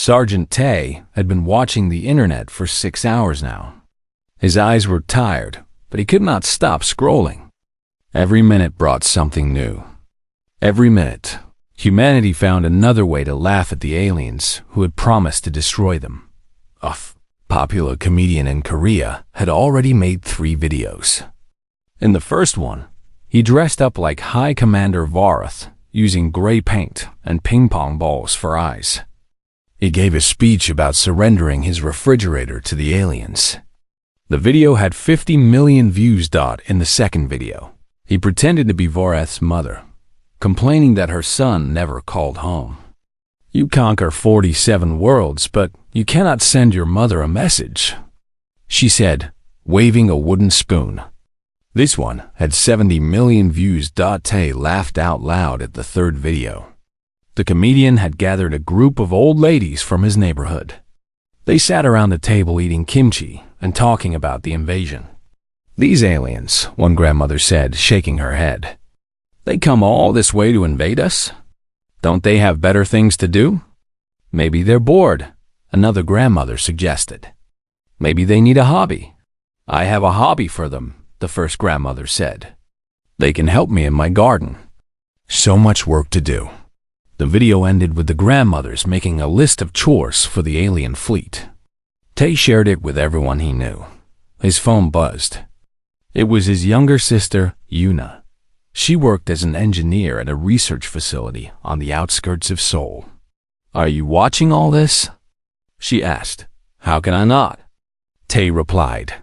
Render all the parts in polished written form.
Sergeant Tay had been watching the internet for 6 hours now. His eyes were tired, but he could not stop scrolling. Every minute brought something new. Every minute, humanity found another way to laugh at the aliens who had promised to destroy them. A popular comedian in Korea had already made 3 videos. In the first one, he dressed up like High Commander Varath, using gray paint and ping-pong balls for eyes. He gave a speech about surrendering his refrigerator to the aliens. The video had 50 million views. In the second video, he pretended to be Varath's mother, complaining that her son never called home. You conquer 47 worlds, but you cannot send your mother a message, she said, waving a wooden spoon. This one had 70 million views. Tay laughed out loud at the third video. The comedian had gathered a group of old ladies from his neighborhood. They sat around the table eating kimchi and talking about the invasion. These aliens, one grandmother said, shaking her head. They come all this way to invade us? Don't they have better things to do? Maybe they're bored, another grandmother suggested. Maybe they need a hobby. I have a hobby for them, the first grandmother said. They can help me in my garden. So much work to do. The video ended with the grandmothers making a list of chores for the alien fleet. Tay shared it with everyone he knew. His phone buzzed. It was his younger sister, Yuna. She worked as an engineer at a research facility on the outskirts of Seoul. Are you watching all this? She asked. How can I not? Tay replied.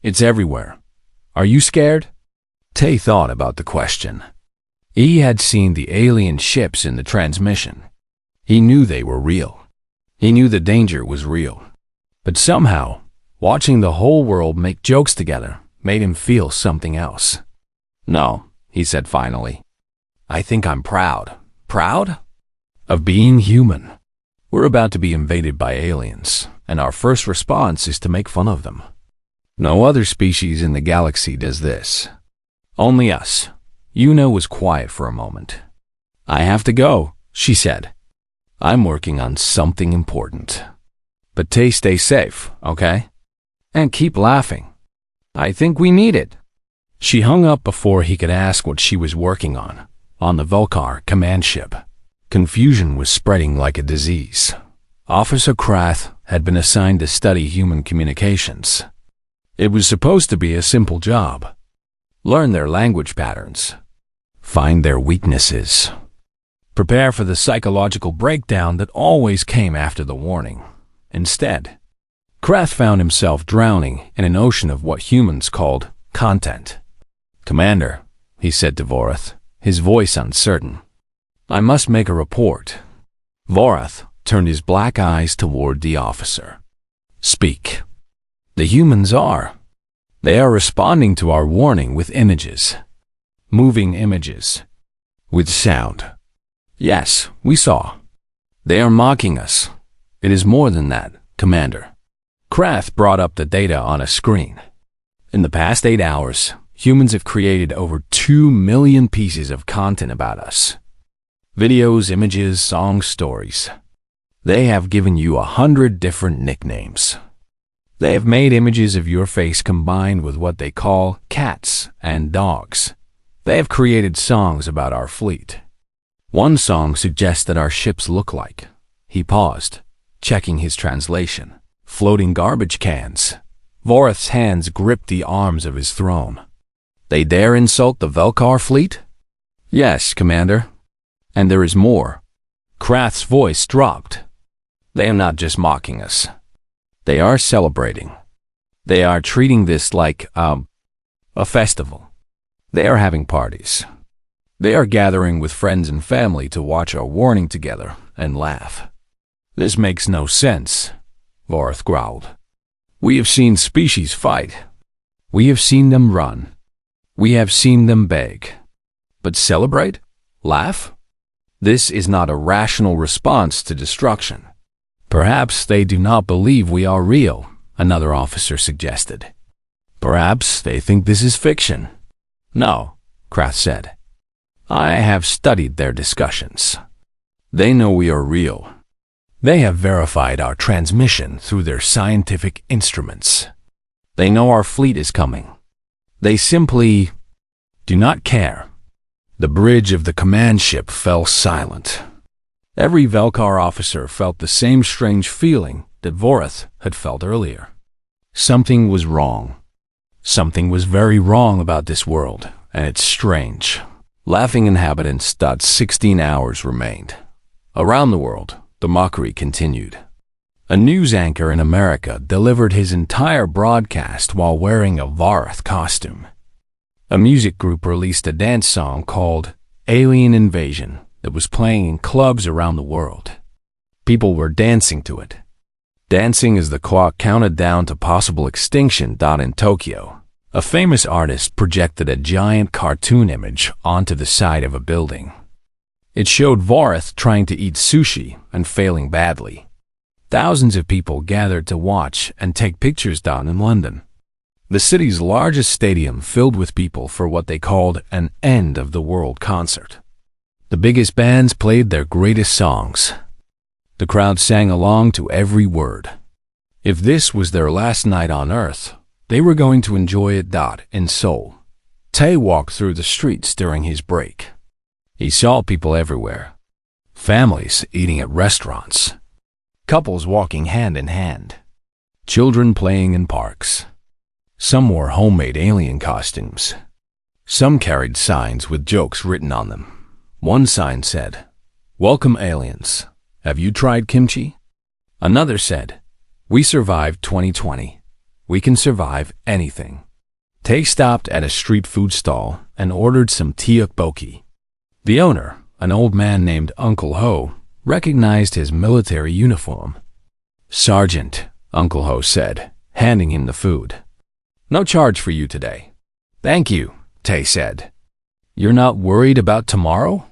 It's everywhere. Are you scared? Tay thought about the question. He had seen the alien ships in the transmission. He knew they were real. He knew the danger was real. But somehow, watching the whole world make jokes together made him feel something else. No, he said finally. I think I'm proud. Proud? Of being human. We're about to be invaded by aliens, and our first response is to make fun of them. No other species in the galaxy does this. Only us. Yuna was quiet for a moment. I have to go, she said. I'm working on something important. But Tay, stay safe, okay? And keep laughing. I think we need it. She hung up before he could ask what she was working on the Velkar command ship. Confusion was spreading like a disease. Officer Krath had been assigned to study human communications. It was supposed to be a simple job. Learn their language patterns. Find their weaknesses. Prepare for the psychological breakdown that always came after the warning. Instead, Krath found himself drowning in an ocean of what humans called content. Commander, he said to Varath, his voice uncertain. I must make a report. Varath turned his black eyes toward the officer. Speak. The humans are. They are responding to our warning with images. Moving images. With sound. Yes, we saw. They are mocking us. It is more than that, Commander. Krath brought up the data on a screen. In the past 8 hours, humans have created over 2 million pieces of content about us. Videos, images, songs, stories. They have given you 100 different nicknames. They have made images of your face combined with what they call cats and dogs. They have created songs about our fleet. One song suggests that our ships look like. He paused, checking his translation. Floating garbage cans. Varath's hands gripped the arms of his throne. They dare insult the Velkar fleet? Yes, Commander. And there is more. Krath's voice dropped. They are not just mocking us. They are celebrating. They are treating this like, a festival. They are having parties. They are gathering with friends and family to watch our warning together and laugh. This makes no sense, Varath growled. We have seen species fight. We have seen them run. We have seen them beg. But celebrate? Laugh? This is not a rational response to destruction. Perhaps they do not believe we are real, another officer suggested. Perhaps they think this is fiction. No, Krath said. I have studied their discussions. They know we are real. They have verified our transmission through their scientific instruments. They know our fleet is coming. They simply do not care. The bridge of the command ship fell silent. Every Velkar officer felt the same strange feeling that Vorath had felt earlier. Something was wrong. Something was very wrong about this world, and it's strange. Laughing inhabitants. 16 hours remained. Around the world, the mockery continued. A news anchor in America delivered his entire broadcast while wearing a Vorath costume. A music group released a dance song called Alien Invasion that was playing in clubs around the world. People were dancing to it. Dancing as the clock counted down to possible extinction. In Tokyo, a famous artist projected a giant cartoon image onto the side of a building. It showed Vorath trying to eat sushi and failing badly. Thousands of people gathered to watch and take pictures. In London, the city's largest stadium filled with people for what they called an end-of-the-world concert. The biggest bands played their greatest songs. The crowd sang along to every word. If this was their last night on Earth, they were going to enjoy it. In Seoul, Tae walked through the streets during his break. He saw people everywhere. Families eating at restaurants. Couples walking hand in hand. Children playing in parks. Some wore homemade alien costumes. Some carried signs with jokes written on them. One sign said, "Welcome aliens. Have you tried kimchi?" Another said, "We survived 2020. We can survive anything." Tae stopped at a street food stall and ordered some tteokbokki. The owner, an old man named Uncle Ho, recognized his military uniform. "Sergeant," Uncle Ho said, handing him the food. "No charge for you today." "Thank you," Tae said. "You're not worried about tomorrow?"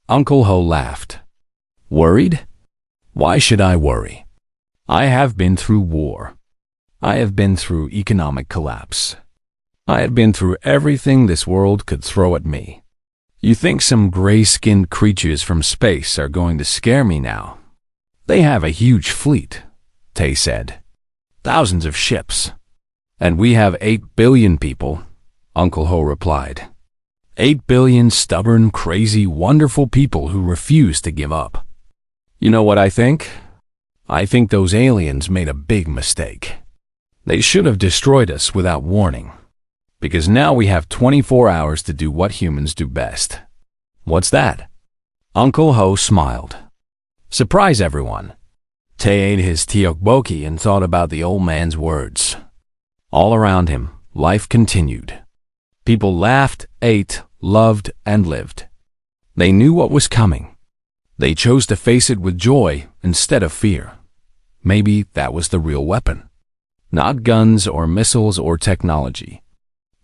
Uncle Ho laughed. "Worried? Why should I worry? I have been through war. I have been through economic collapse. I have been through everything this world could throw at me. You think some gray-skinned creatures from space are going to scare me now? They have a huge fleet," Tae said. "Thousands of ships. And we have 8 billion people," Uncle Ho replied. 8 billion stubborn, crazy, wonderful people who refuse to give up. You know what I think? I think those aliens made a big mistake. They should have destroyed us without warning. Because now we have 24 hours to do what humans do best. What's that? Uncle Ho smiled. Surprise everyone. Tae ate his tteokbokki and thought about the old man's words. All around him, life continued. People laughed, ate, loved, and lived. They knew what was coming. They chose to face it with joy instead of fear. Maybe that was the real weapon. Not guns or missiles or technology,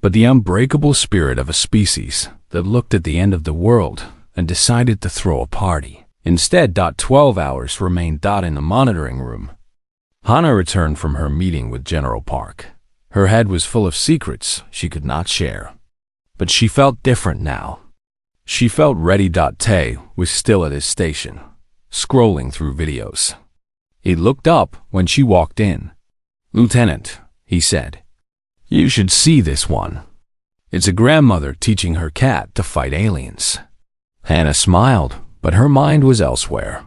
but the unbreakable spirit of a species that looked at the end of the world and decided to throw a party. Instead, 12 hours remained in the monitoring room. Hana returned from her meeting with General Park. Her head was full of secrets she could not share. But she felt different now. She felt ready. Tae was still at his station, scrolling through videos. He looked up when she walked in. "Lieutenant," he said, "you should see this one. It's a grandmother teaching her cat to fight aliens." Hannah smiled, but her mind was elsewhere.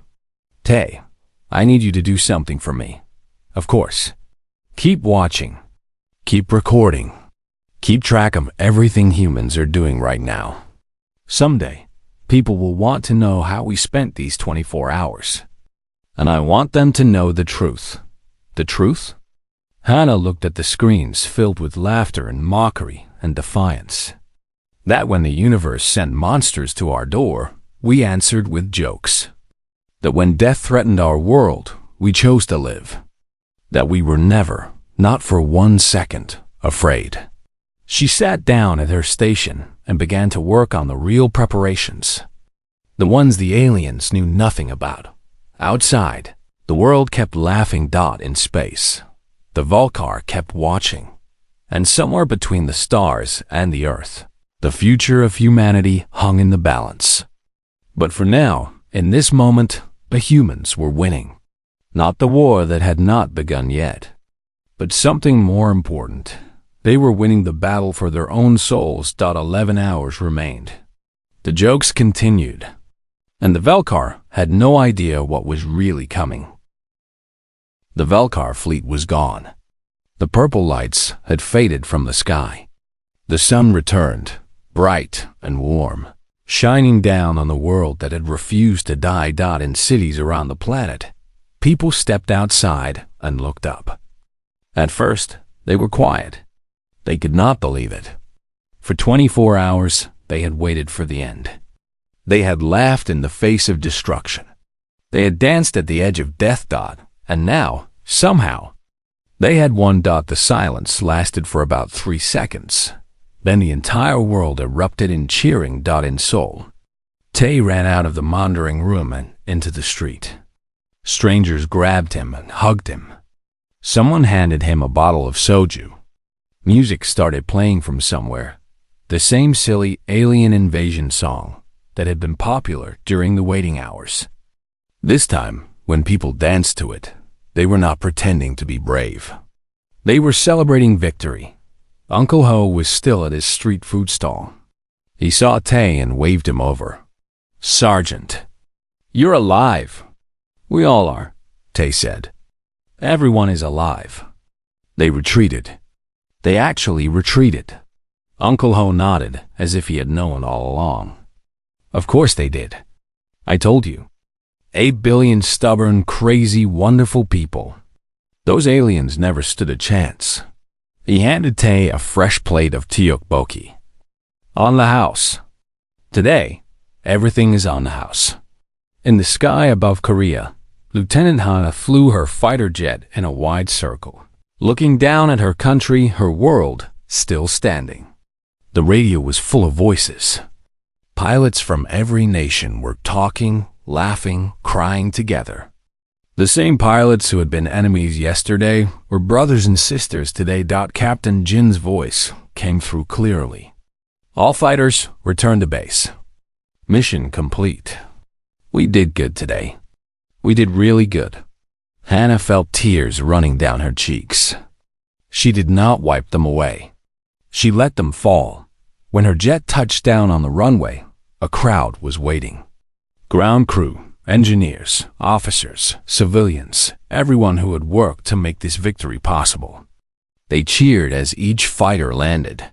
"Tae, I need you to do something for me. Of course. Keep watching. Keep recording. Keep track of everything humans are doing right now. Someday, people will want to know how we spent these 24 hours. And I want them to know the truth." "The truth?" Hannah looked at the screens filled with laughter and mockery and defiance. "That when the universe sent monsters to our door, we answered with jokes. That when death threatened our world, we chose to live. That we were never, not for 1 second, afraid." She sat down at her station and began to work on the real preparations. The ones the aliens knew nothing about. Outside, the world kept laughing. In space, the Vulkar kept watching. And somewhere between the stars and the Earth, the future of humanity hung in the balance. But for now, in this moment, the humans were winning. Not the war that had not begun yet, but something more important. They were winning the battle for their own souls. 11 hours remained. The jokes continued, and the Velkar had no idea what was really coming. The Velkar fleet was gone. The purple lights had faded from the sky. The sun returned, bright and warm, shining down on the world that had refused to die. In cities around the planet, people stepped outside and looked up. At first, they were quiet. They could not believe it. For 24 hours, they had waited for the end. They had laughed in the face of destruction. They had danced at the edge of death. And now, somehow, they had won. The silence lasted for about 3 seconds. Then the entire world erupted in cheering. In Seoul, Tae ran out of the monitoring room and into the street. Strangers grabbed him and hugged him. Someone handed him a bottle of soju. Music started playing from somewhere, the same silly alien invasion song that had been popular during the waiting hours. This time, when people danced to it, they were not pretending to be brave. They were celebrating victory. Uncle Ho was still at his street food stall. He saw Tae and waved him over. "Sergeant, you're alive." "We all are," Tae said. "Everyone is alive." They retreated. They actually retreated. Uncle Ho nodded as if he had known all along. "Of course they did. I told you. 8 billion stubborn, crazy, wonderful people. Those aliens never stood a chance." He handed Tae a fresh plate of tteokbokki. "On the house. Today, everything is on the house." In the sky above Korea, Lieutenant Hana flew her fighter jet in a wide circle, looking down at her country, her world, still standing. The radio was full of voices. Pilots from every nation were talking, laughing, crying together. The same pilots who had been enemies yesterday were brothers and sisters today. Captain Jin's voice came through clearly. "All fighters, return to base. Mission complete. We did good today. We did really good." Hannah felt tears running down her cheeks. She did not wipe them away. She let them fall. When her jet touched down on the runway, a crowd was waiting. Ground crew, engineers, officers, civilians, everyone who had worked to make this victory possible. They cheered as each fighter landed.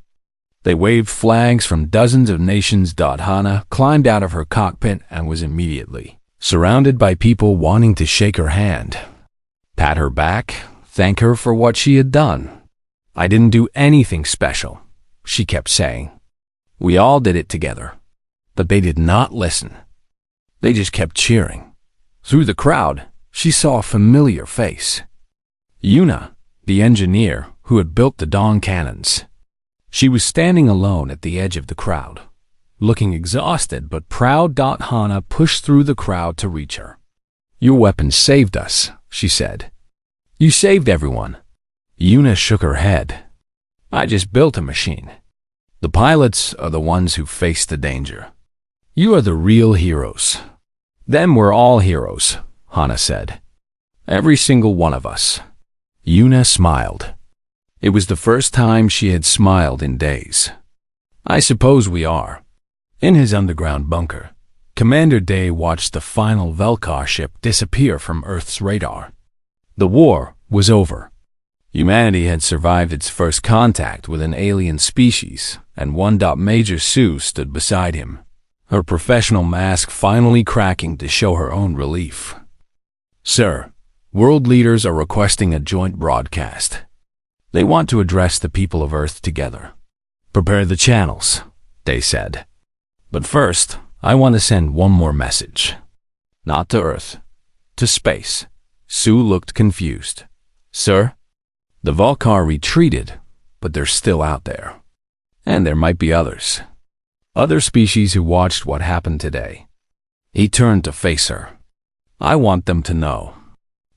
They waved flags from dozens of nations. Hana climbed out of her cockpit and was immediately surrounded by people wanting to shake her hand, pat her back, thank her for what she had done. "I didn't do anything special," she kept saying. "We all did it together." But they did not listen. They just kept cheering. Through the crowd, she saw a familiar face. Yuna, the engineer who had built the Dawn cannons. She was standing alone at the edge of the crowd, looking exhausted but proud. Hana pushed through the crowd to reach her. "Your weapon saved us," she said. "You saved everyone." Yuna shook her head. "I just built a machine. The pilots are the ones who face the danger. You are the real heroes." "Then we're all heroes," Hana said. "Every single one of us." Yuna smiled. It was the first time she had smiled in days. "I suppose we are." In his underground bunker, Commander Day watched the final Velkar ship disappear from Earth's radar. The war was over. Humanity had survived its first contact with an alien species, and Major Sue stood beside him, her professional mask finally cracking to show her own relief. "Sir, world leaders are requesting a joint broadcast. They want to address the people of Earth together. Prepare the channels," they said. "But first, I want to send one more message. Not to Earth, to space." Sue looked confused. "Sir?" "The Volkar retreated, but they're still out there. And there might be others. Other species who watched what happened today." He turned to face her. "I want them to know.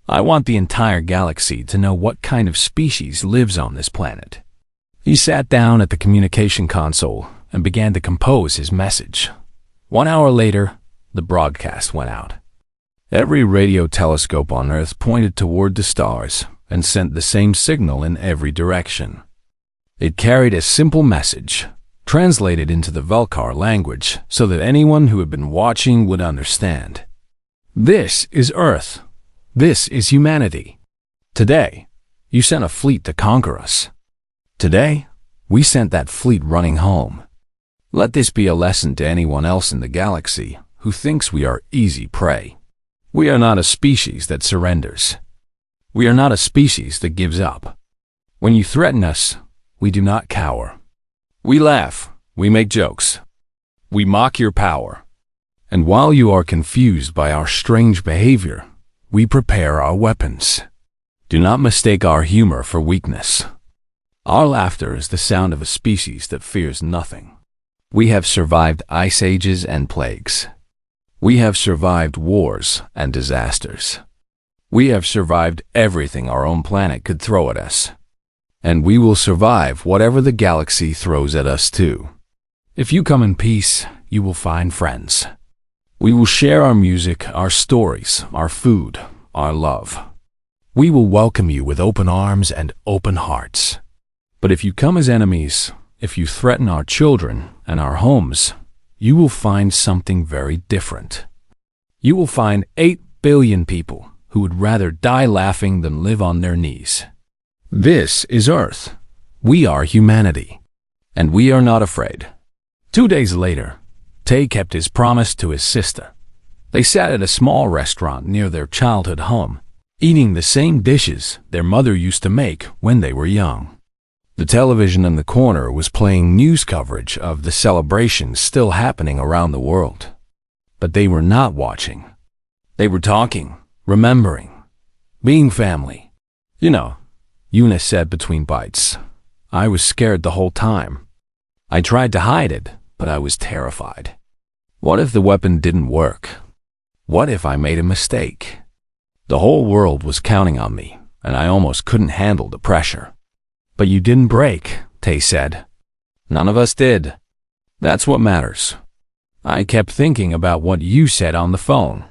I want the entire galaxy to know what kind of species lives on this planet." He sat down at the communication console and began to compose his message. 1 hour later, the broadcast went out. Every radio telescope on Earth pointed toward the stars and sent the same signal in every direction. It carried a simple message, translated into the Velkar language so that anyone who had been watching would understand. This is Earth. This is humanity. Today, you sent a fleet to conquer us. Today, we sent that fleet running home. Let this be a lesson to anyone else in the galaxy who thinks we are easy prey. We are not a species that surrenders. We are not a species that gives up. When you threaten us, we do not cower. We laugh, we make jokes. We mock your power. And while you are confused by our strange behavior, we prepare our weapons. Do not mistake our humor for weakness. Our laughter is the sound of a species that fears nothing. We have survived ice ages and plagues. We have survived wars and disasters. We have survived everything our own planet could throw at us. And we will survive whatever the galaxy throws at us too. If you come in peace, you will find friends. We will share our music, our stories, our food, our love. We will welcome you with open arms and open hearts. But if you come as enemies, if you threaten our children and our homes, you will find something very different. You will find 8 billion people who would rather die laughing than live on their knees. This is Earth. We are humanity. And we are not afraid. 2 days later, Tay kept his promise to his sister. They sat at a small restaurant near their childhood home, eating the same dishes their mother used to make when they were young. The television in the corner was playing news coverage of the celebrations still happening around the world. But they were not watching. They were talking, remembering, being family. You know, Eunice said between bites. I was scared the whole time. I tried to hide it, but I was terrified. What if the weapon didn't work? What if I made a mistake? The whole world was counting on me, and I almost couldn't handle the pressure. But you didn't break, Tay said. None of us did. That's what matters. I kept thinking about what you said on the phone.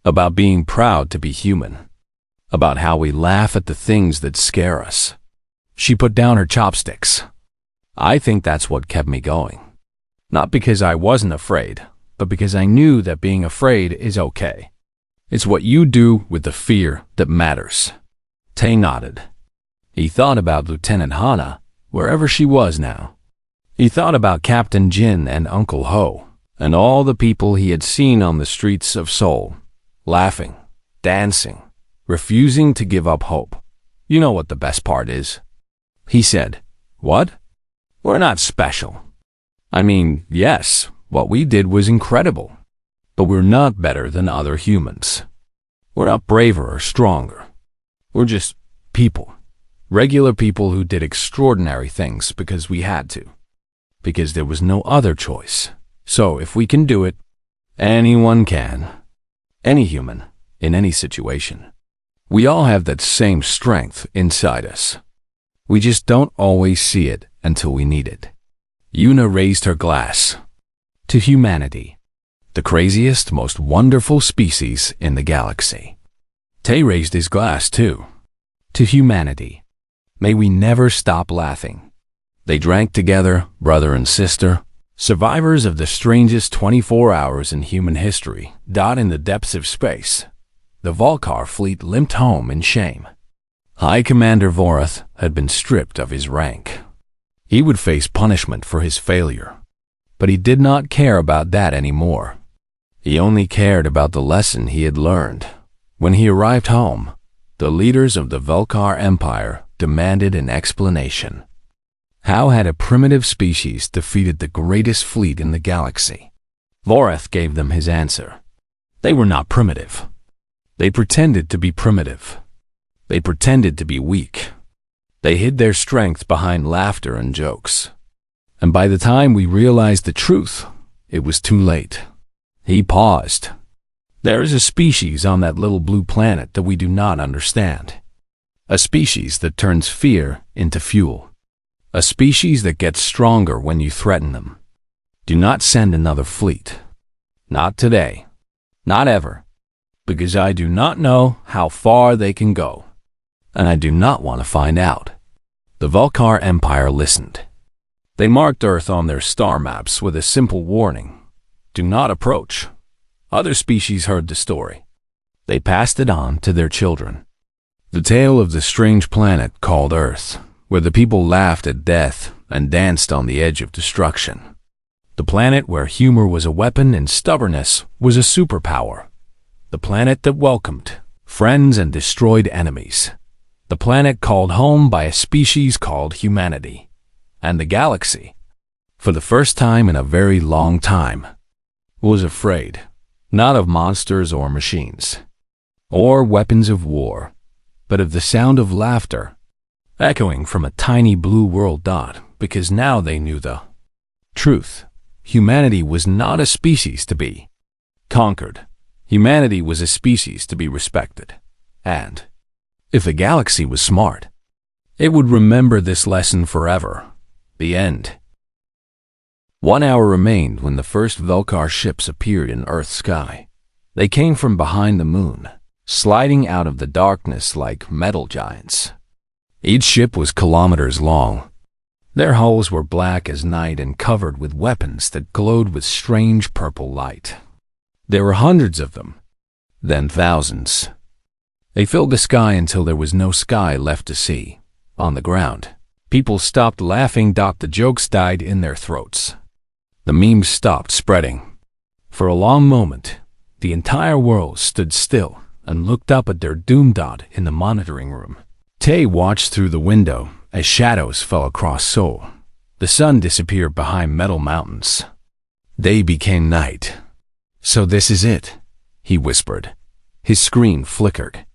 About being proud to be human. About how we laugh at the things that scare us. She put down her chopsticks. I think that's what kept me going. Not because I wasn't afraid, but because I knew that being afraid is okay. It's what you do with the fear that matters. Tay nodded. He thought about Lieutenant Hana, wherever she was now. He thought about Captain Jin and Uncle Ho, and all the people he had seen on the streets of Seoul, laughing, dancing, refusing to give up hope. You know what the best part is? He said, "What? We're not special. I mean, yes, what we did was incredible, but we're not better than other humans. We're not braver or stronger. We're just people. Regular people who did extraordinary things because we had to. Because there was no other choice. So if we can do it, anyone can. Any human, in any situation. We all have that same strength inside us. We just don't always see it until we need it." Yuna raised her glass. To humanity. The craziest, most wonderful species in the galaxy. Tay raised his glass too. To humanity. May we never stop laughing. They drank together, brother and sister, survivors of the strangest 24 hours in human history, died in the depths of space. The Volkar fleet limped home in shame. High Commander Vorath had been stripped of his rank. He would face punishment for his failure. But he did not care about that anymore. He only cared about the lesson he had learned. When he arrived home, the leaders of the Velkar Empire demanded an explanation. How had a primitive species defeated the greatest fleet in the galaxy? Vorath gave them his answer. They were not primitive. They pretended to be primitive. They pretended to be weak. They hid their strength behind laughter and jokes. And by the time we realized the truth, it was too late. He paused. There is a species on that little blue planet that we do not understand. A species that turns fear into fuel. A species that gets stronger when you threaten them. Do not send another fleet. Not today. Not ever. because I do not know how far they can go, and I do not want to find out." The Vulcar Empire listened. They marked Earth on their star maps with a simple warning: "Do not approach." Other species heard the story. They passed it on to their children. The tale of the strange planet called Earth, where the people laughed at death and danced on the edge of destruction. The planet where humor was a weapon and stubbornness was a superpower. The planet that welcomed friends and destroyed enemies. The planet called home by a species called humanity. And the galaxy, for the first time in a very long time, was afraid, not of monsters or machines, or weapons of war, but of the sound of laughter, echoing from a tiny blue world dot, because now they knew the truth. Humanity was not a species to be conquered. Humanity was a species to be respected. And if the galaxy was smart, it would remember this lesson forever. The end. 1 hour remained when the first Vulcar ships appeared in Earth's sky. They came from behind the moon, sliding out of the darkness like metal giants. Each ship was kilometers long. Their hulls were black as night and covered with weapons that glowed with strange purple light. There were hundreds of them, then thousands. They filled the sky until there was no sky left to see. On the ground, people stopped laughing. The jokes died in their throats. The memes stopped spreading. For a long moment, the entire world stood still and looked up at their doom dot in the monitoring room. Tay watched through the window as shadows fell across Seoul. The sun disappeared behind metal mountains. Day became night. "So this is it," he whispered. His screen flickered.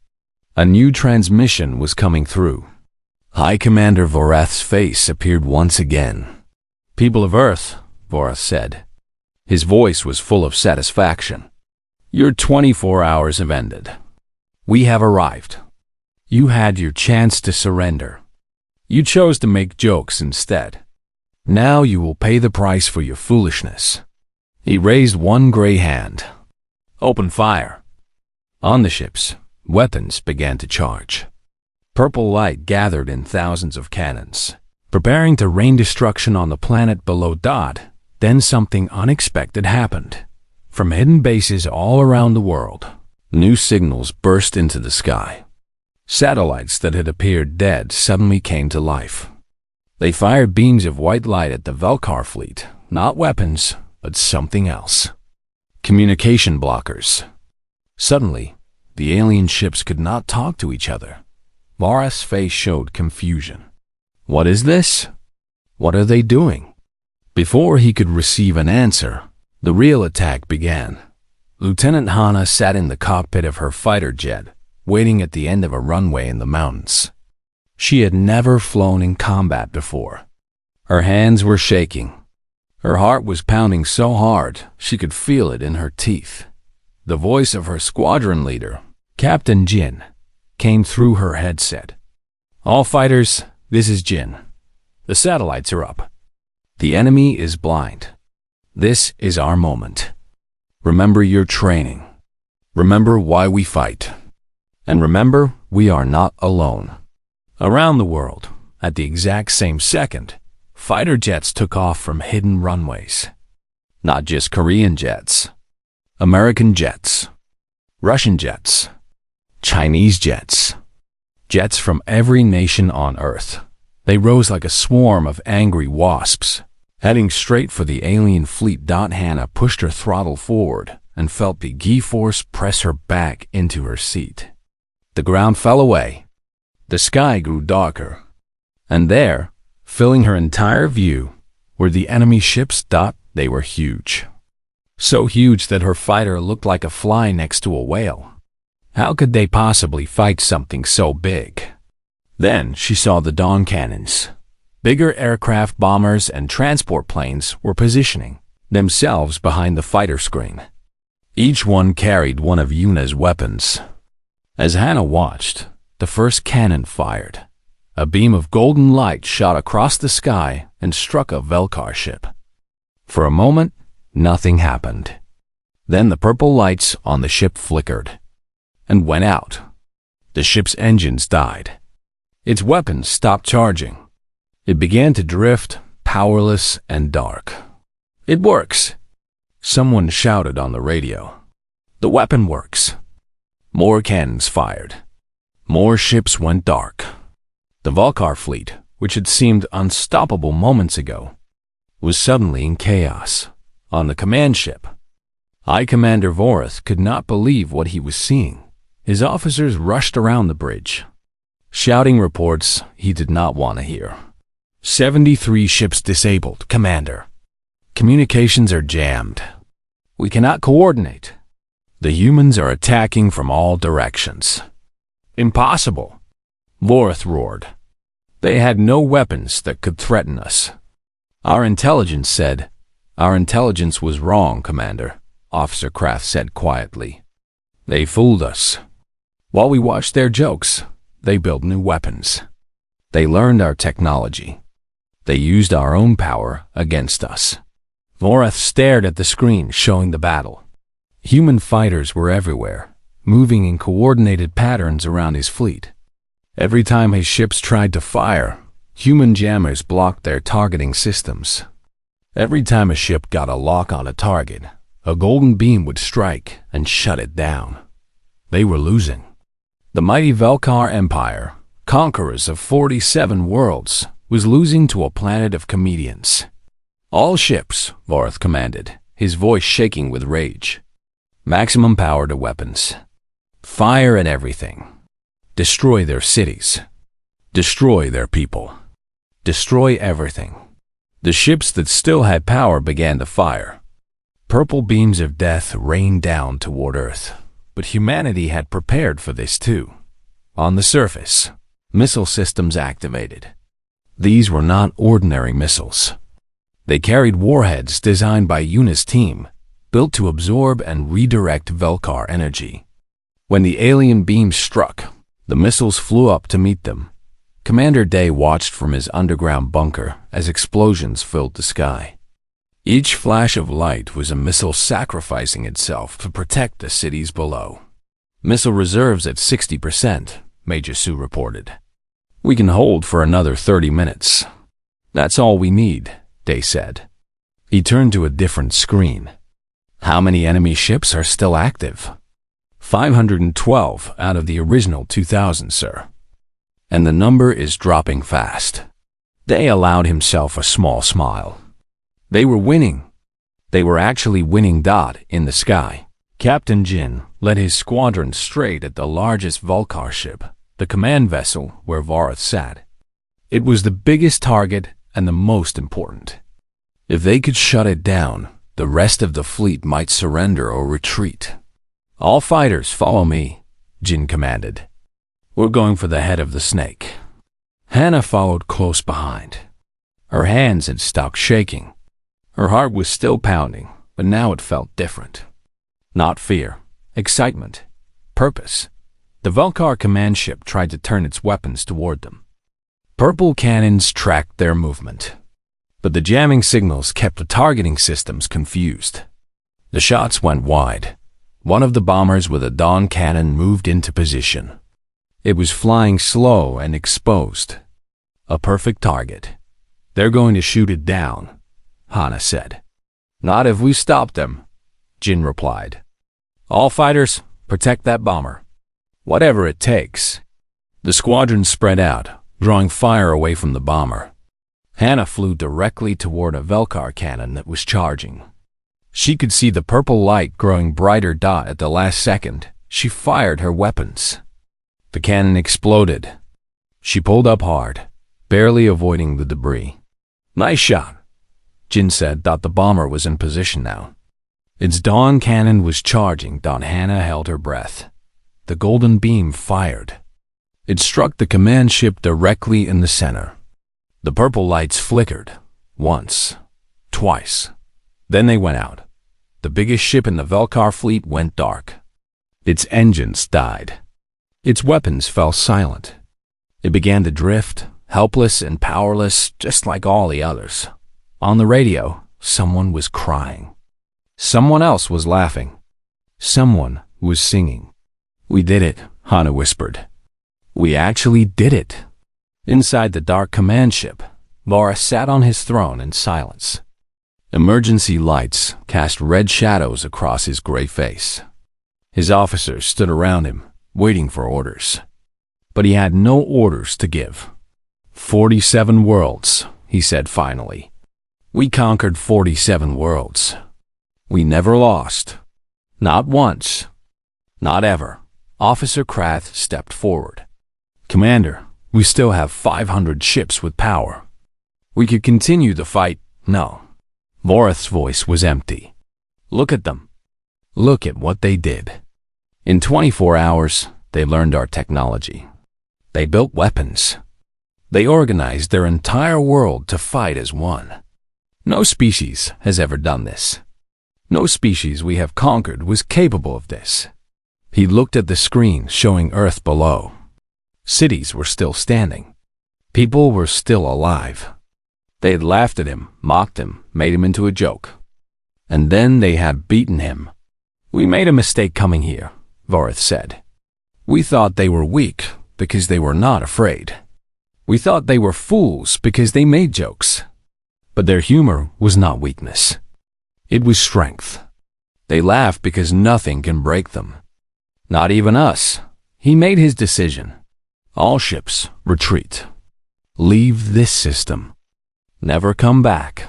A new transmission was coming through. High Commander Vorath's face appeared once again. "People of Earth," Vorath said. His voice was full of satisfaction. "Your 24 hours have ended. We have arrived. You had your chance to surrender. You chose to make jokes instead. Now you will pay the price for your foolishness." He raised one gray hand. "Open fire." On the ships, weapons began to charge. Purple light gathered in thousands of cannons, preparing to rain destruction on the planet below Dot. Then something unexpected happened. From hidden bases all around the world, new signals burst into the sky. Satellites that had appeared dead suddenly came to life. They fired beams of white light at the Vulcar fleet, not weapons, but something else. Communication blockers. Suddenly, the alien ships could not talk to each other. Vorath's face showed confusion. What is this? What are they doing? Before he could receive an answer, the real attack began. Lieutenant Hana sat in the cockpit of her fighter jet, waiting at the end of a runway in the mountains. She had never flown in combat before. Her hands were shaking. Her heart was pounding so hard she could feel it in her teeth. The voice of her squadron leader, Captain Jin, came through her headset. "All fighters, this is Jin. The satellites are up. The enemy is blind. This is our moment. Remember your training. Remember why we fight. And remember, we are not alone." Around the world, at the exact same second, fighter jets took off from hidden runways. Not just Korean jets. American jets. Russian jets. Chinese jets. Jets from every nation on Earth. They rose like a swarm of angry wasps, heading straight for the alien fleet. Hannah pushed her throttle forward and felt the G-force press her back into her seat. The ground fell away. The sky grew darker. And there, filling her entire view, were the enemy ships. They were huge. So huge that her fighter looked like a fly next to a whale. How could they possibly fight something so big? Then she saw the dawn cannons. Bigger aircraft bombers and transport planes were positioning themselves behind the fighter screen. Each one carried one of Yuna's weapons. As Hannah watched, the first cannon fired. A beam of golden light shot across the sky and struck a Vulcar ship. For a moment, nothing happened. Then the purple lights on the ship flickered. and went out. The ship's engines died. Its weapons stopped charging. It began to drift, powerless and dark. "It works!" someone shouted on the radio. "The weapon works." More cannons fired. More ships went dark. The Vulcar fleet, which had seemed unstoppable moments ago, was suddenly in chaos. On the command ship, High Commander Vorath could not believe what he was seeing. His officers rushed around the bridge, shouting reports he did not want to hear. 73 ships disabled, Commander. Communications are jammed. We cannot coordinate. The humans are attacking from all directions. Impossible, Vorath roared. They had no weapons that could threaten us. Our intelligence said, "Our intelligence was wrong, Commander," Officer Kraft said quietly. "They fooled us. While we watched their jokes, they built new weapons. They learned our technology. They used our own power against us." Vorath stared at the screen showing the battle. Human fighters were everywhere, moving in coordinated patterns around his fleet. Every time his ships tried to fire, human jammers blocked their targeting systems. Every time a ship got a lock on a target, a golden beam would strike and shut it down. They were losing. The mighty Velkar Empire, conquerors of 47 worlds, was losing to a planet of comedians. "All ships," Vorath commanded, his voice shaking with rage. "Maximum power to weapons. Fire at everything. Destroy their cities. Destroy their people. Destroy everything." The ships that still had power began to fire. Purple beams of death rained down toward Earth, but humanity had prepared for this too. On the surface, missile systems activated. These were not ordinary missiles. They carried warheads designed by Yuna's team, built to absorb and redirect Velkar energy. When the alien beams struck, the missiles flew up to meet them. Commander Day watched from his underground bunker as explosions filled the sky. Each flash of light was a missile sacrificing itself to protect the cities below. "Missile reserves at 60%, Major Sue reported. "We can hold for another 30 minutes. That's all we need," Day said. He turned to a different screen. "How many enemy ships are still active?" 512 out of the original 2,000, sir. And the number is dropping fast. Day allowed himself a small smile. They were winning. They were actually winning. In the sky, Captain Jin led his squadron straight at the largest Vulcar ship, the command vessel where Vorath sat. It was the biggest target and the most important. If they could shut it down, the rest of the fleet might surrender or retreat. "All fighters, follow me," Jin commanded. "We're going for the head of the snake." Hannah followed close behind. Her hands had stopped shaking. Her heart was still pounding, but now it felt different. Not fear, excitement, purpose. The Vulcar command ship tried to turn its weapons toward them. Purple cannons tracked their movement, but the jamming signals kept the targeting systems confused. The shots went wide. One of the bombers with a Dawn cannon moved into position. It was flying slow and exposed. A perfect target. "They're going to shoot it down," Hannah said. "Not if we stop them," Jin replied. "All fighters, protect that bomber. Whatever it takes." The squadron spread out, drawing fire away from the bomber. Hannah flew directly toward a Velkar cannon that was charging. She could see the purple light growing brighter. At the last second, she fired her weapons. The cannon exploded. She pulled up hard, barely avoiding the debris. "Nice shot," Jin said. The bomber was in position now. Its Dawn cannon was charging. Hannah held her breath. The golden beam fired. It struck the command ship directly in the center. The purple lights flickered, once, twice. Then they went out. The biggest ship in the Velkar fleet went dark. Its engines died. Its weapons fell silent. It began to drift, helpless and powerless, just like all the others. On the radio, someone was crying. Someone else was laughing. Someone was singing. We did it, Hana whispered. We actually did it. Inside the dark command ship, Vareth sat on his throne in silence. Emergency lights cast red shadows across his gray face. His officers stood around him, waiting for orders. But he had no orders to give. 47 worlds, he said finally. We conquered 47 worlds. We never lost. Not once. Not ever. Officer Krath stepped forward. Commander, we still have 500 ships with power. We could continue the fight. No. Voreth's voice was empty. Look at them. Look at what they did. In 24 hours, they learned our technology. They built weapons. They organized their entire world to fight as one. No species has ever done this. No species we have conquered was capable of this. He looked at the screen showing Earth below. Cities were still standing. People were still alive. They had laughed at him, mocked him, made him into a joke. And then they had beaten him. We made a mistake coming here, Voreth said. We thought they were weak because they were not afraid. We thought they were fools because they made jokes. But their humor was not weakness. It was strength. They laughed because nothing can break them. Not even us. He made his decision. All ships, retreat. Leave this system. Never come back.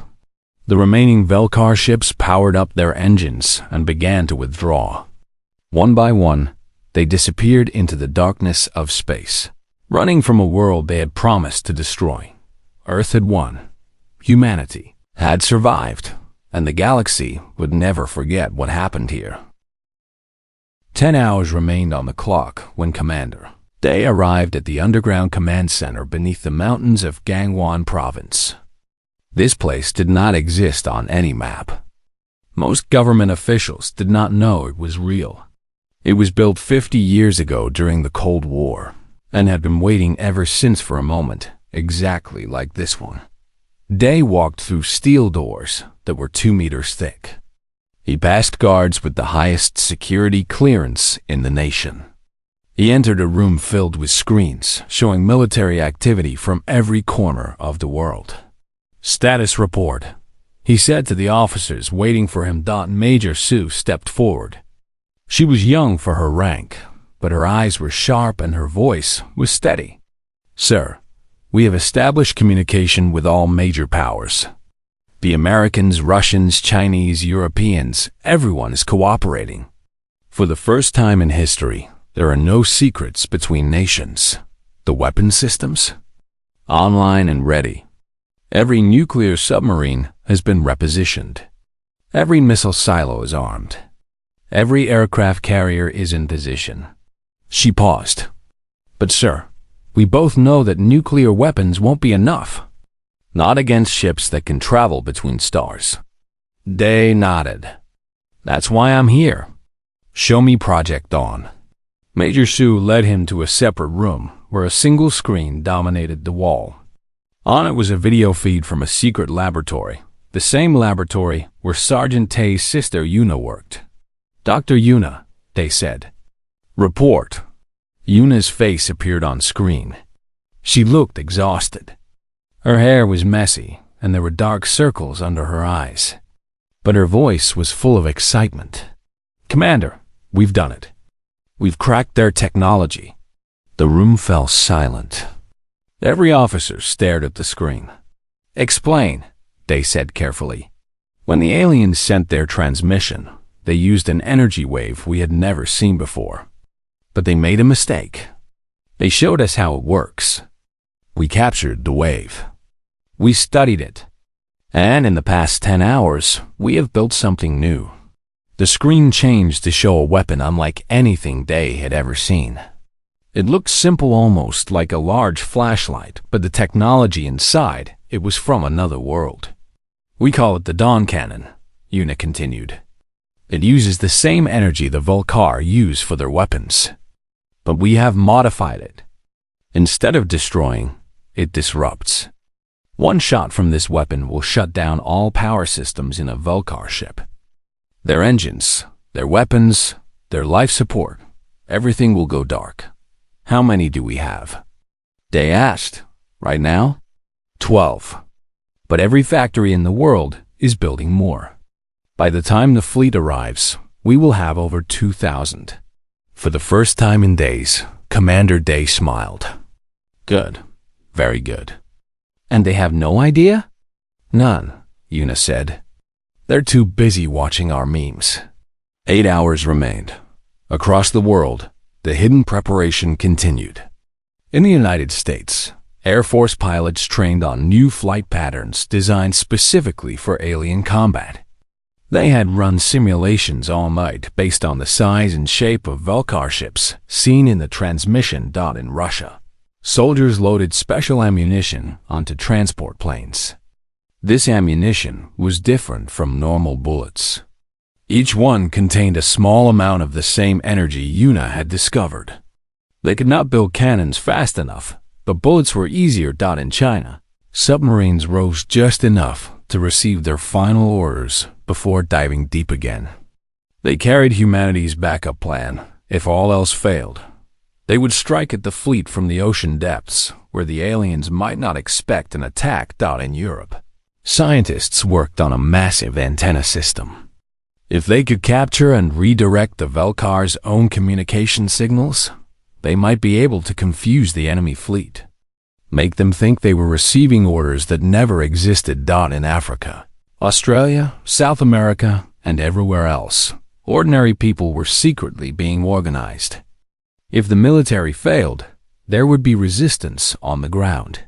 The remaining Velkar ships powered up their engines and began to withdraw. One by one, they disappeared into the darkness of space, running from a world they had promised to destroy. Earth had won. Humanity had survived, and the galaxy would never forget what happened here. 10 hours remained on the clock when Commander Day arrived at the underground command center beneath the mountains of Gangwon Province. This place did not exist on any map. Most government officials did not know it was real. It was built 50 years ago during the Cold War, and had been waiting ever since for a moment, exactly like this one. Day walked through steel doors that were 2 meters thick. He passed guards with the highest security clearance in the nation. He entered a room filled with screens showing military activity from every corner of the world. Status report, he said to the officers waiting for him. Major Sue stepped forward. She was young for her rank, but her eyes were sharp and her voice was steady. Sir, we have established communication with all major powers. The Americans, Russians, Chinese, Europeans, everyone is cooperating. For the first time in history, there are no secrets between nations. The weapon systems? Online and ready. Every nuclear submarine has been repositioned. Every missile silo is armed. Every aircraft carrier is in position. She paused. But sir, we both know that nuclear weapons won't be enough. Not against ships that can travel between stars. Day nodded. That's why I'm here. Show me Project Dawn. Major Sue led him to a separate room where a single screen dominated the wall. On it was a video feed from a secret laboratory, the same laboratory where Sergeant Tay's sister Yuna worked. Dr. Yuna, they said. Report. Yuna's face appeared on screen. She looked exhausted. Her hair was messy, and there were dark circles under her eyes. But her voice was full of excitement. Commander, we've done it. We've cracked their technology. The room fell silent. Every officer stared at the screen. Explain, they said carefully. When the aliens sent their transmission, they used an energy wave we had never seen before. But they made a mistake. They showed us how it works. We captured the wave. We studied it. And in the past 10 hours, we have built something new. The screen changed to show a weapon unlike anything Day had ever seen. It looked simple, almost like a large flashlight, but the technology inside, it was from another world. We call it the Dawn Cannon, Yuna continued. It uses the same energy the Vulkar use for their weapons. But we have modified it. Instead of destroying, it disrupts. One shot from this weapon will shut down all power systems in a Vulkar ship. Their engines, their weapons, their life support, everything will go dark. How many do we have? They asked. Right now? 12. But every factory in the world is building more. By the time the fleet arrives, we will have over 2,000. For the first time in days, Commander Day smiled. Good. Very good. And they have no idea? None, Yuna said. They're too busy watching our memes. 8 hours remained. Across the world, the hidden preparation continued. In the United States, Air Force pilots trained on new flight patterns designed specifically for alien combat. They had run simulations all night based on the size and shape of Velkar ships seen in the transmission dot in Russia. Soldiers loaded special ammunition onto transport planes. This ammunition was different from normal bullets. Each one contained a small amount of the same energy Yuna had discovered. They could not build cannons fast enough, but bullets were easier in China. Submarines rose just enough to receive their final orders before diving deep again. They carried humanity's backup plan if all else failed. They would strike at the fleet from the ocean depths, where the aliens might not expect an attack in Europe. Scientists worked on a massive antenna system. If they could capture and redirect the Velkar's own communication signals, they might be able to confuse the enemy fleet. Make them think they were receiving orders that never existed in Africa, Australia, South America, and everywhere else. Ordinary people were secretly being organized. If the military failed, there would be resistance on the ground.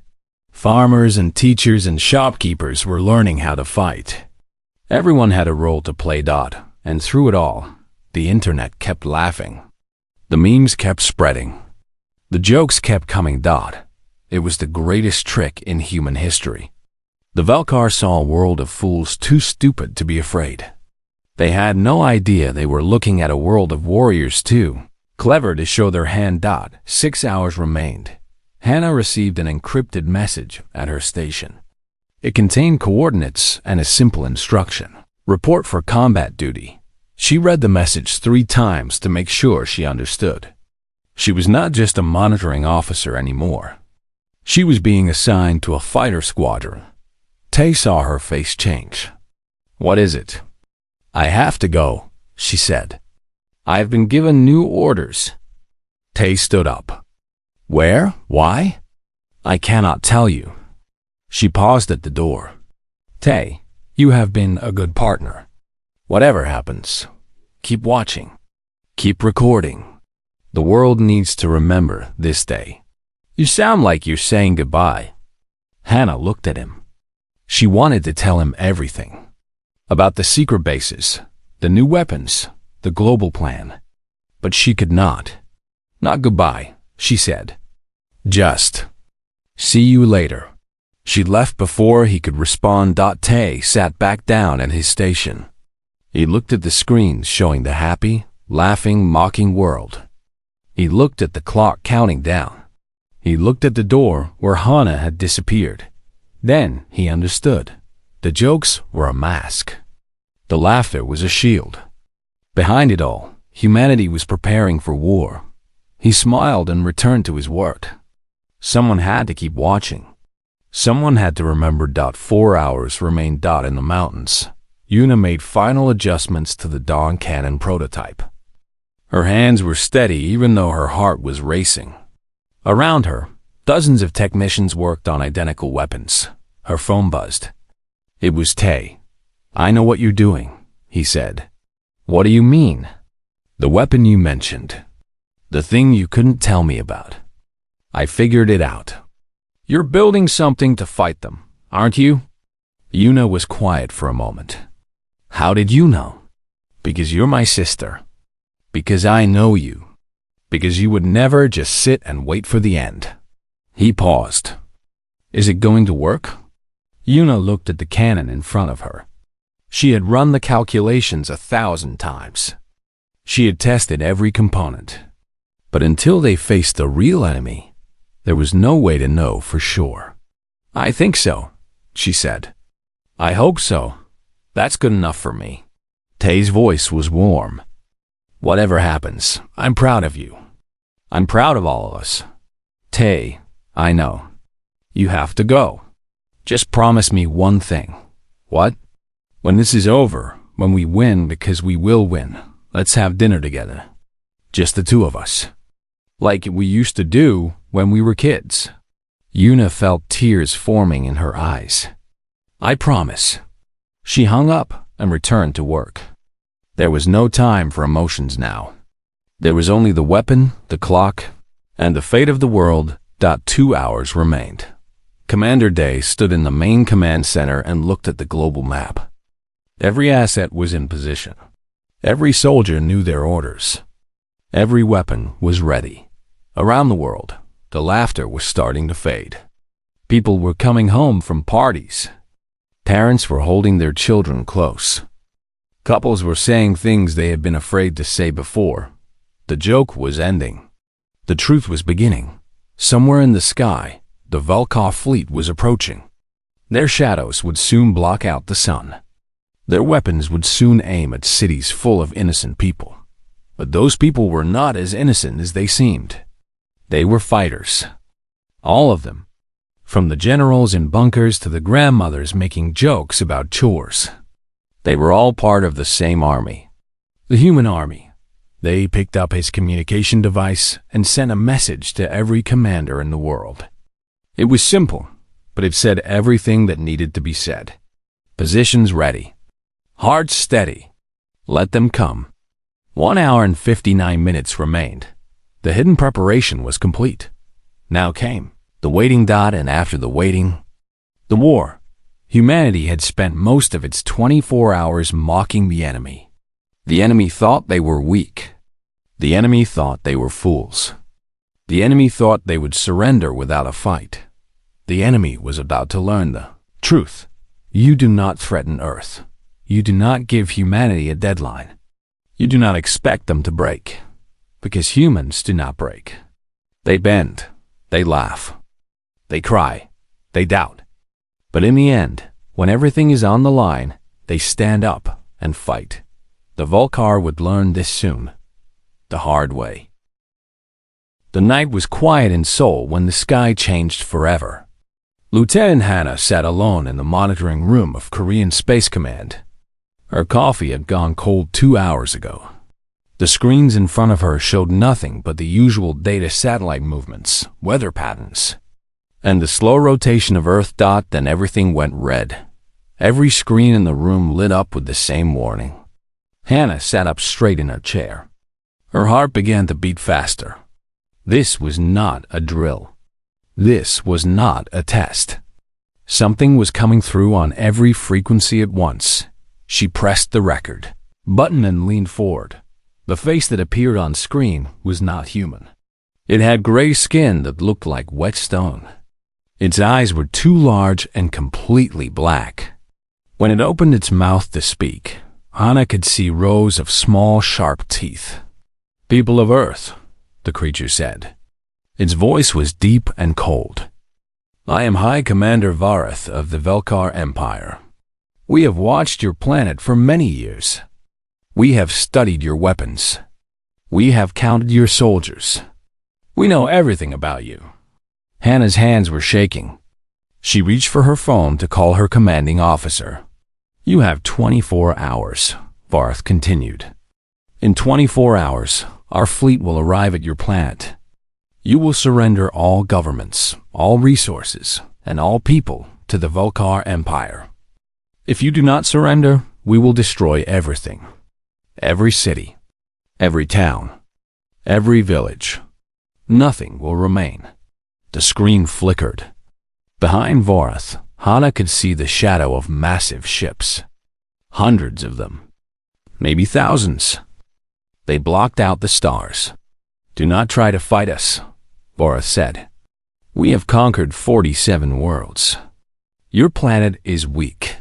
Farmers and teachers and shopkeepers were learning how to fight. Everyone had a role to play, and through it all, the internet kept laughing. The memes kept spreading. The jokes kept coming. It was the greatest trick in human history. The Velkar saw a world of fools too stupid to be afraid. They had no idea they were looking at a world of warriors too, clever to show their hand. 6 hours remained. Hannah received an encrypted message at her station. It contained coordinates and a simple instruction. Report for combat duty. She read the message 3 times to make sure she understood. She was not just a monitoring officer anymore. She was being assigned to a fighter squadron. Tay saw her face change. What is it? I have to go, she said. I have been given new orders. Tay stood up. Where? Why? I cannot tell you. She paused at the door. Tay, you have been a good partner. Whatever happens, keep watching. Keep recording. The world needs to remember this day. You sound like you're saying goodbye. Hannah looked at him. She wanted to tell him everything. About the secret bases, the new weapons, the global plan. But she could not. Not goodbye, she said. Just, see you later. She left before he could respond. Tay sat back down at his station. He looked at the screens showing the happy, laughing, mocking world. He looked at the clock counting down. He looked at the door where Hannah had disappeared. Then he understood. The jokes were a mask. The laughter was a shield. Behind it all, humanity was preparing for war. He smiled and returned to his work. Someone had to keep watching. Someone had to remember. 4 hours remained. In the mountains, Yuna made final adjustments to the Dawn cannon prototype. Her hands were steady even though her heart was racing. Around her, dozens of technicians worked on identical weapons. Her phone buzzed. It was Tay. I know what you're doing, he said. What do you mean? The weapon you mentioned. The thing you couldn't tell me about. I figured it out. You're building something to fight them, aren't you? Yuna was quiet for a moment. How did you know? Because you're my sister. Because I know you. Because you would never just sit and wait for the end. He paused. Is it going to work? Yuna looked at the cannon in front of her. She had run the calculations 1,000 times. She had tested every component. But until they faced the real enemy, there was no way to know for sure. I think so, she said. I hope so. That's good enough for me. Tay's voice was warm. Whatever happens, I'm proud of you. I'm proud of all of us. Tay, I know. You have to go. Just promise me one thing. What? When this is over, when we win, because we will win, let's have dinner together. Just the two of us. Like we used to do when we were kids. Yuna felt tears forming in her eyes. I promise. She hung up and returned to work. There was no time for emotions now. There was only the weapon, the clock, and the fate of the world. 2 hours remained. Commander Day stood in the main command center and looked at the global map. Every asset was in position. Every soldier knew their orders. Every weapon was ready. Around the world, the laughter was starting to fade. People were coming home from parties. Parents were holding their children close. Couples were saying things they had been afraid to say before. The joke was ending. The truth was beginning. Somewhere in the sky, the Volkov fleet was approaching. Their shadows would soon block out the sun. Their weapons would soon aim at cities full of innocent people. But those people were not as innocent as they seemed. They were fighters. All of them. From the generals in bunkers to the grandmothers making jokes about chores. They were all part of the same army. The human army. They picked up his communication device and sent a message to every commander in the world. It was simple, but it said everything that needed to be said. Positions ready. Hearts steady. Let them come. 1 hour and 59 minutes remained. The hidden preparation was complete. Now came the waiting. And after the waiting, the war. Humanity had spent most of its 24 hours mocking the enemy. The enemy thought they were weak. The enemy thought they were fools. The enemy thought they would surrender without a fight. The enemy was about to learn the truth. You do not threaten Earth. You do not give humanity a deadline. You do not expect them to break, because humans do not break. They bend, they laugh, they cry, they doubt. But in the end, when everything is on the line, they stand up and fight. The Volkar would learn this soon, the hard way. The night was quiet in Seoul when the sky changed forever. Lieutenant Hannah sat alone in the monitoring room of Korean Space Command. Her coffee had gone cold 2 hours ago. The screens in front of her showed nothing but the usual data satellite movements, weather patterns, and the slow rotation of Earth. Then everything went red. Every screen in the room lit up with the same warning. Hannah sat up straight in her chair. Her heart began to beat faster. This was not a drill. This was not a test. Something was coming through on every frequency at once. She pressed the record button and leaned forward. The face that appeared on screen was not human. It had gray skin that looked like wet stone. Its eyes were too large and completely black. When it opened its mouth to speak, Hannah could see rows of small, sharp teeth. People of Earth, the creature said. Its voice was deep and cold. I am High Commander Vareth of the Velkar Empire. We have watched your planet for many years. We have studied your weapons. We have counted your soldiers. We know everything about you. Hannah's hands were shaking. She reached for her phone to call her commanding officer. You have 24 hours, Vareth continued. In 24 hours, our fleet will arrive at your planet. You will surrender all governments, all resources, and all people to the Volkar Empire. If you do not surrender, we will destroy everything. Every city, every town, every village. Nothing will remain. The screen flickered. Behind Vareth, Hannah could see the shadow of massive ships. Hundreds of them. Maybe thousands. They blocked out the stars. Do not try to fight us, Vareth said. We have conquered 47 worlds. Your planet is weak.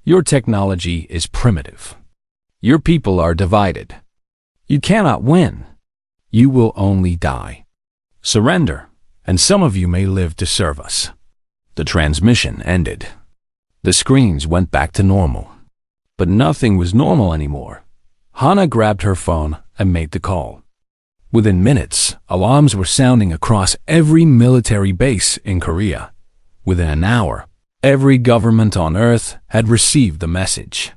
Your technology is primitive. Your people are divided. You cannot win. You will only die. Surrender, and some of you may live to serve us. The transmission ended. The screens went back to normal. But nothing was normal anymore. Hannah grabbed her phone and made the call. Within minutes, alarms were sounding across every military base in Korea. Within an hour, every government on Earth had received the message.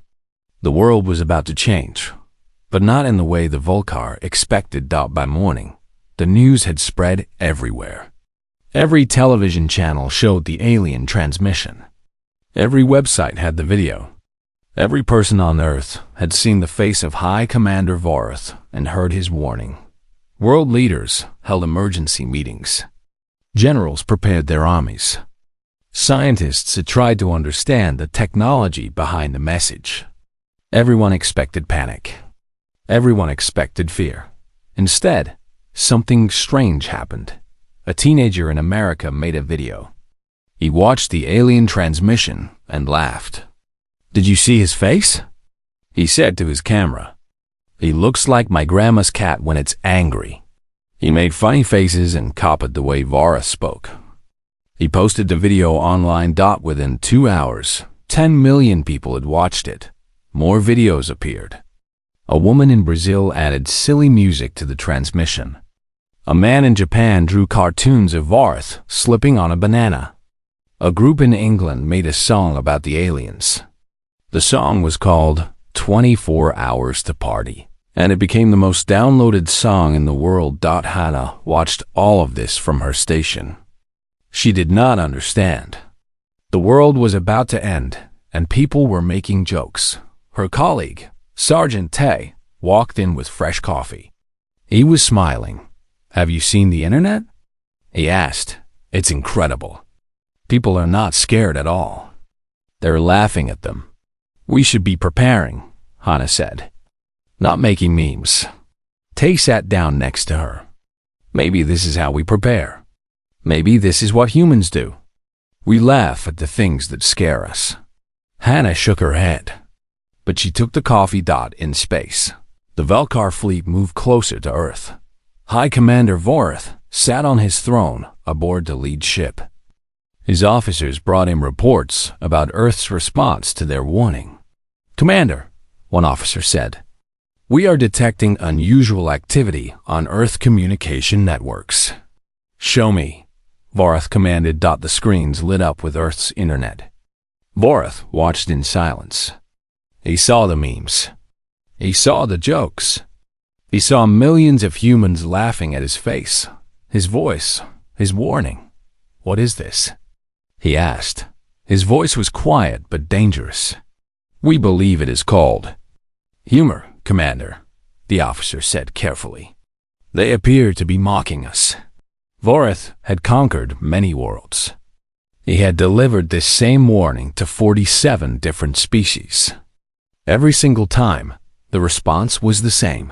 The world was about to change, but not in the way the Vulkar expected. By morning, the news had spread everywhere. Every television channel showed the alien transmission. Every website had the video. Every person on Earth had seen the face of High Commander Vorath and heard his warning. World leaders held emergency meetings. Generals prepared their armies. Scientists had tried to understand the technology behind the message. Everyone expected panic. Everyone expected fear. Instead, something strange happened. A teenager in America made a video. He watched the alien transmission and laughed. "Did you see his face?" he said to his camera. "He looks like my grandma's cat when it's angry." He made funny faces and copied the way Vorath spoke. He posted the video online. Within 2 hours, 10 million people had watched it. More videos appeared. A woman in Brazil added silly music to the transmission. A man in Japan drew cartoons of Vorath slipping on a banana. A group in England made a song about the aliens. The song was called 24 Hours to Party, and it became the most downloaded song in the world. Hannah watched all of this from her station. She did not understand. The world was about to end, and people were making jokes. Her colleague, Sergeant Tay, walked in with fresh coffee. He was smiling. "Have you seen the internet?" he asked. "It's incredible. People are not scared at all. They're laughing at them." "We should be preparing," Hannah said, "not making memes." Tay sat down next to her. "Maybe this is how we prepare. Maybe this is what humans do. We laugh at the things that scare us." Hannah shook her head, but she took the coffee. In space, the Vulkar fleet moved closer to Earth. High Commander Vorath sat on his throne aboard the lead ship. His officers brought him reports about Earth's response to their warning. "Commander," one officer said, "we are detecting unusual activity on Earth communication networks." "Show me," Vorath commanded. The screens lit up with Earth's internet. Vorath watched in silence. He saw the memes. He saw the jokes. He saw millions of humans laughing at his face, his voice, his warning. "What is this?" he asked. His voice was quiet but dangerous. "We believe it is called humor, Commander," the officer said carefully. "They appear to be mocking us." Vorath had conquered many worlds. He had delivered this same warning to 47 different species. Every single time, the response was the same: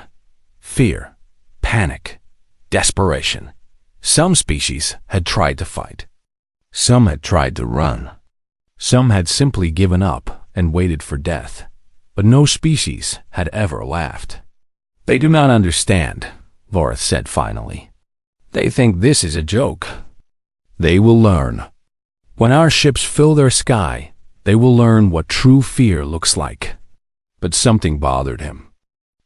fear, panic, desperation. Some species had tried to fight. Some had tried to run. Some had simply given up and waited for death. But no species had ever laughed. "They do not understand," Vorath said finally. "They think this is a joke. They will learn. When our ships fill their sky, they will learn what true fear looks like." But something bothered him.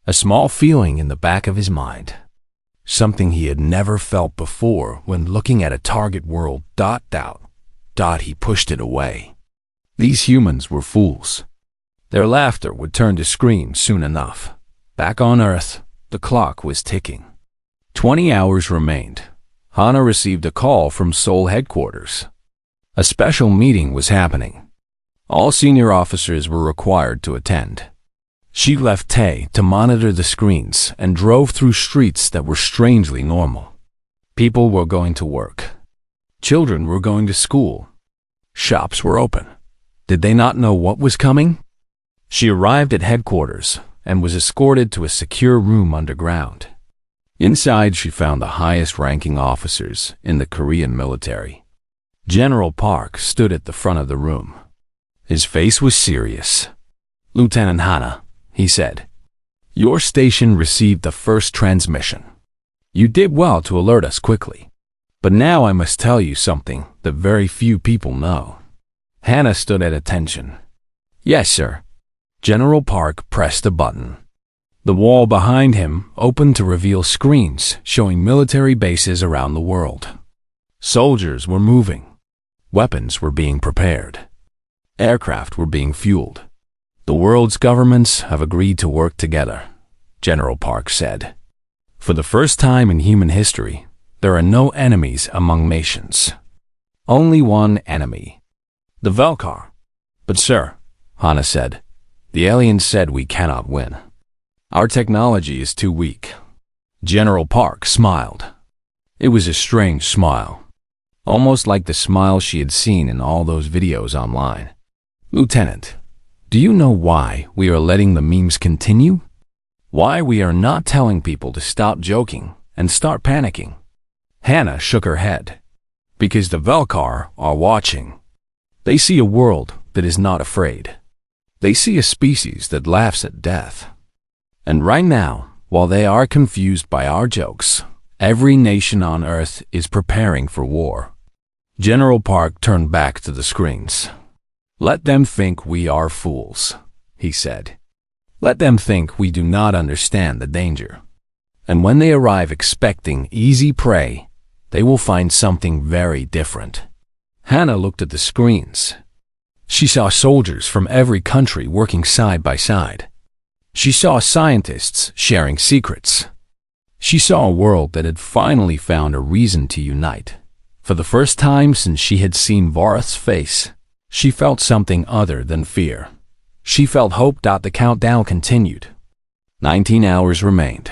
A small feeling in the back of his mind. Something he had never felt before when looking at a target world. He pushed it away. These humans were fools. Their laughter would turn to screams soon enough. Back on Earth, the clock was ticking. 20 hours remained. Hannah received a call from Seoul headquarters. A special meeting was happening. All senior officers were required to attend. She left Tay to monitor the screens and drove through streets that were strangely normal. People were going to work. Children were going to school. Shops were open. Did they not know what was coming? She arrived at headquarters and was escorted to a secure room underground. Inside, she found the highest-ranking officers in the Korean military. General Park stood at the front of the room. His face was serious. "Lieutenant Hannah," he said, "your station received the first transmission. You did well to alert us quickly. But now I must tell you something that very few people know." Hannah stood at attention. "Yes, sir." General Park pressed a button. The wall behind him opened to reveal screens showing military bases around the world. Soldiers were moving. Weapons were being prepared. Aircraft were being fueled. The world's governments have agreed to work together, General Park said. For the first time in human history, there are no enemies among nations. Only one enemy. The Velkar. But sir, Hana said, the aliens said we cannot win. Our technology is too weak. General Park smiled. It was a strange smile, almost like the smile she had seen in all those videos online. Lieutenant, do you know why we are letting the memes continue? Why we are not telling people to stop joking and start panicking? Hannah shook her head. Because the Velkar are watching. They see a world that is not afraid. They see a species that laughs at death. And right now, while they are confused by our jokes, every nation on Earth is preparing for war. General Park turned back to the screens. Let them think we are fools, he said. Let them think we do not understand the danger. And when they arrive expecting easy prey, they will find something very different. Hannah looked at the screens. She saw soldiers from every country working side by side. She saw scientists sharing secrets. She saw a world that had finally found a reason to unite. For the first time since she had seen Varath's face, she felt something other than fear. She felt hope. The countdown continued. 19 hours remained.